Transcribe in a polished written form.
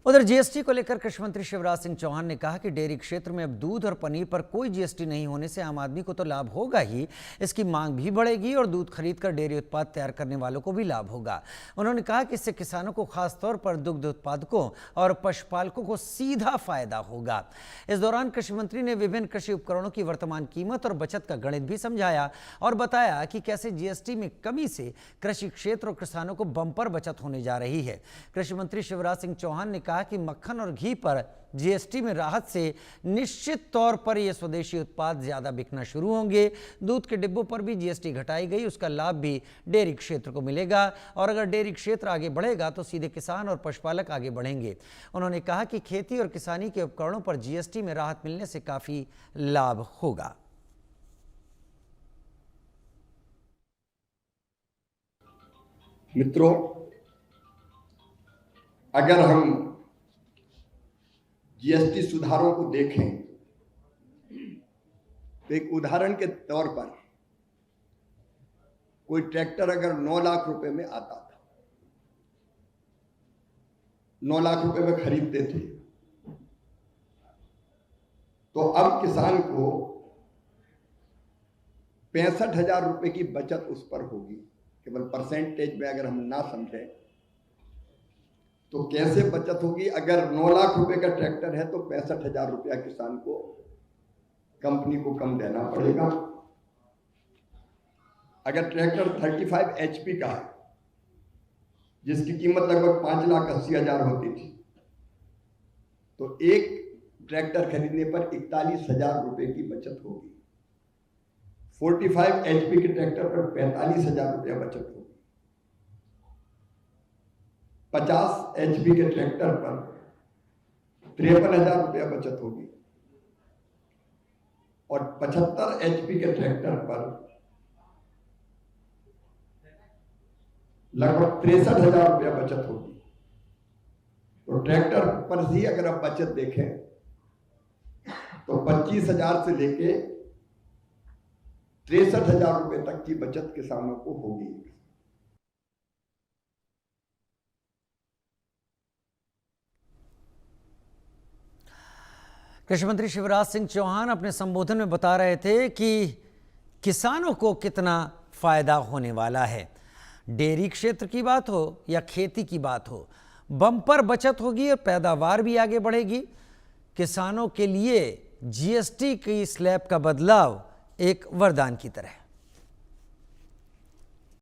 उधर जीएसटी को लेकर कृषि मंत्री शिवराज सिंह चौहान ने कहा कि डेयरी क्षेत्र में अब दूध और पनीर पर कोई जीएसटी नहीं होने से आम आदमी को तो लाभ होगा ही, इसकी मांग भी बढ़ेगी और दूध खरीदकर डेयरी उत्पाद तैयार करने वालों को भी लाभ होगा। उन्होंने कहा कि इससे किसानों को खासतौर पर दुग्ध उत्पादकों और पशुपालकों को सीधा फायदा होगा। इस दौरान कृषि मंत्री ने विभिन्न कृषि उपकरणों की वर्तमान कीमत और बचत का गणित भी समझाया और बताया कि कैसे जीएसटी में कमी से कृषि क्षेत्र और किसानों को बम्पर बचत होने जा रही है। कृषि मंत्री शिवराज सिंह चौहान ने कहा कि मक्खन और घी पर जीएसटी में राहत से निश्चित तौर पर ये स्वदेशी उत्पाद ज्यादा बिकना शुरू होंगे। दूध के डिब्बों पर भी जीएसटी घटाई गई, उसका लाभ भी डेयरी क्षेत्र को मिलेगा और अगर डेयरी क्षेत्र आगे बढ़ेगा तो सीधे किसान और पशुपालक आगे बढ़ेंगे। उन्होंने कहा कि खेती और किसानी के उपकरणों पर जीएसटी में राहत मिलने से काफी लाभ होगा। मित्रों, अगर हम जीएसटी सुधारों को देखें तो एक उदाहरण के तौर पर कोई ट्रैक्टर अगर 9 लाख रुपए में आता था, 9 लाख रुपए में खरीदते थे, तो अब किसान को 65,000 रुपए की बचत उस पर होगी। केवल परसेंटेज में अगर हम ना समझें तो कैसे बचत होगी। अगर 9 लाख रुपए का ट्रैक्टर है तो 65,000 रुपया किसान को कंपनी को कम देना पड़ेगा। अगर ट्रैक्टर 35 HP का है जिसकी कीमत लगभग 5,80,000 होती थी, तो एक ट्रैक्टर खरीदने पर 41,000 रुपए की बचत होगी। 45 HP के ट्रैक्टर पर 45,000 रुपया बचत होगी। 50 HP के ट्रैक्टर पर 53,000 रुपया बचत होगी और 75 HP के ट्रैक्टर पर लगभग 63,000 रुपया बचत होगी। तो ट्रैक्टर पर ही अगर आप बचत देखें तो 25,000 से लेके 63,000 रुपए तक की बचत किसानों को होगी। कृषि मंत्री शिवराज सिंह चौहान अपने संबोधन में बता रहे थे कि किसानों को कितना फायदा होने वाला है। डेयरी क्षेत्र की बात हो या खेती की बात हो, बम्पर बचत होगी और पैदावार भी आगे बढ़ेगी। किसानों के लिए जीएसटी की स्लैब का बदलाव एक वरदान की तरह।